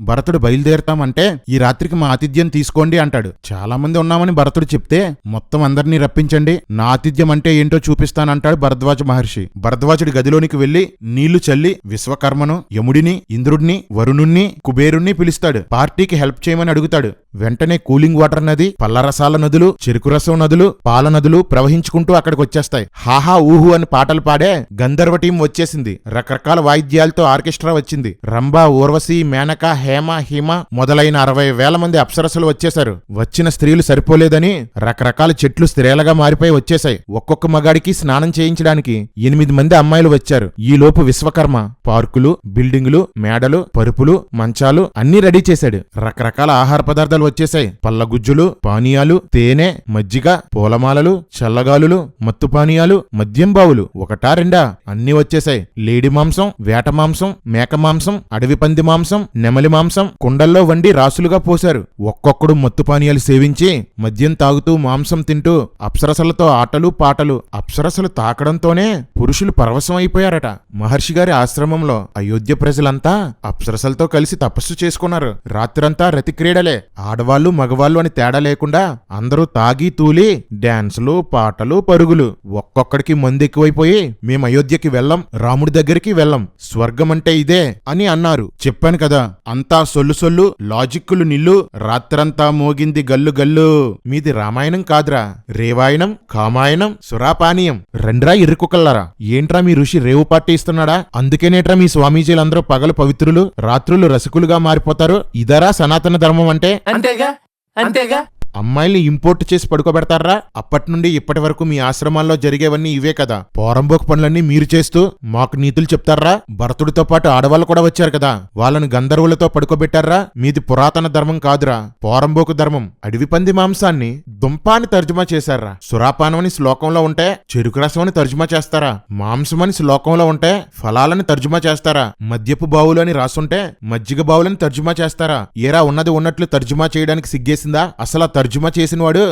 భరతుడు బయలుదేరతామంటే ఈ రాత్రికి మా ఆతిథ్యం తీసుకోండి అంటాడు. చాలా మంది ఉన్నామని భరతుడు చెప్తే మొత్తం అందరినీ రప్పించండి, నా ఆతిథ్యం అంటే ఏంటో చూపిస్తానంటాడు భరద్వాజ మహర్షి. భరద్వాజుడి గదిలోనికి వెళ్లి నీళ్లు చల్లి విశ్వకర్మను, యముడిని, ఇంద్రుడిని, వరుణుణ్ణి, కుబేరుణ్ణి పిలుస్తాడు. పార్టీకి హెల్ప్ చేయమని అడుగుతాడు. వెంటనే కూలింగ్ వాటర్ నది, పల్లరసాల నదులు, చెరుకు రసం నదులు, పాల నదులు ప్రవహించుకుంటూ అక్కడికి వచ్చేస్తాయి. హాహా ఊహు అని పాటలు పాడే గంధర్వ టీం వచ్చేసింది. రకరకాల వాయిద్యాలతో ఆర్కెస్ట్రా వచ్చింది. రంభ, ఊర్వశి, మేనక, హేమ, హిమ మొదలైన 60,000 మంది అప్సరసలు వచ్చేశారు. వచ్చిన స్త్రీలు సరిపోలేదని రకరకాల చెట్లు స్త్రీలుగా మారిపోయి వచ్చేశాయి. ఒక్కొక్క మగాడికి స్నానం చేయించడానికి 8 మంది అమ్మాయిలు వచ్చారు. ఈలోపు విశ్వకర్మ పార్కులు, బిల్డింగులు, మేడలు, పరుపులు, మంచాలు అన్నీ రెడీ చేశాడు. రకరకాల ఆహార పదార్థాలు వచ్చేశాయి. పల్లగుజ్జులు, పానీయాలు, తేనె, మజ్జిగ, పూలమాలలు, చల్లగాలులు, మత్తు పానీయాలు, మద్యం బావులు, ఒకటా రెండా అన్నీ వచ్చేశాయి. లేడి మాంసం, వేట మాంసం, మేక మాంసం, అడవి పంది మాంసం, నెమలి మాంసం కుండల్లో వండి రాసులుగా పోశారు. ఒక్కొక్కడు మత్తు పానీయాలు సేవించి మద్యం తాగుతూ మాంసం తింటూ అప్సరసలతో ఆటలు పాటలు. అప్సరసలు తాకడంతోనే పురుషులు పరవశం అయిపోయారట. మహర్షి గారి ఆశ్రమంలో అయోధ్య ప్రజలంతా అప్సరసలతో కలిసి తపస్సు చేసుకున్నారు. రాత్రంతా రతి క్రీడలే. ఆడవాళ్లు మగవాళ్ళు అని తేడా లేకుండా అందరూ తాగి తూలి డాన్సులు, పాటలు, పరుగులు. ఒక్కొక్కడికి మందు ఎక్కువైపోయి మేం అయోధ్యకి వెళ్ళం, రాముడి దగ్గరికి వెళ్ళం, స్వర్గం అంటే ఇదే అని అన్నారు. చెప్పాను కదా, అంతా సొల్లు సొల్లు, లాజిక్కులు నిల్లు. రాత్రంతా మోగింది గల్లు గల్లు. మీది రామాయణం కాదురా, రేవాయణం, కామాయణం, సురాపానీయం. రండ్రా ఇరుకుకల్లారా. ఏంట్రా మీ ఋషి రేవు పార్టీ ఇస్తున్నాడా? అందుకేనేట్రా మీ స్వామీజీలందరూ పగలు పవిత్రులు, రాత్రులు రసికులుగా మారిపోతారు? ఇదరా సనాతన ధర్మం అంటే? అంతేగా అంతేగా. అమ్మాయిల్ని ఇంపోర్ట్ చేసి పడుకోబెడతారా? అప్పటి నుండి ఇప్పటి వరకు మీ ఆశ్రమాల్లో జరిగేవన్నీ ఇవే కదా. పోరంబోకు పనులన్నీ మీరు చేస్తూ మాకు నీతులు చెప్తారా? భరతుడితో పాటు ఆడవాళ్ళు కూడా వచ్చారు కదా, వాళ్ళను గంధర్వులతో పడుకోబెట్టారా? మీది పురాతన ధర్మం కాదురా, పోరంబోకు ధర్మం. అడవి పంది మాంసాన్ని దుంపాని తర్జుమా చేశారా? సురాపానం అని శ్లోకంలో ఉంటే చెరుకు రసం అని తర్జుమా చేస్తారా? మాంసం అని శ్లోకంలో ఉంటే ఫలాలని తర్జుమా చేస్తారా? మద్యపు బావులు అని రాసుంటే మజ్జిగ బావులని తర్జుమా చేస్తారా? ఏరా ఉన్నది ఉన్నట్లు తర్జుమా చేయడానికి సిగ్గేసిందా? అసలు తర్జుమా చేసినవాడు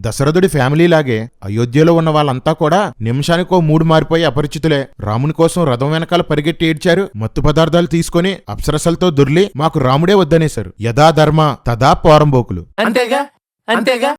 దశరథుడి ఫ్యామిలీ లాగే అయోధ్యలో ఉన్న వాళ్ళంతా కూడా నిమిషానికో 3 మారిపోయి అపరిచితులే. రాముని కోసం రథం వెనకాల పరిగెట్టి ఏడ్చారు. మత్తు పదార్థాలు తీసుకుని అప్సరసలతో దొర్లి మాకు రాముడే వద్దనేశారు. యథా ధర్మ తదా పోరంబోకులు. అంతేగా అంతేగా.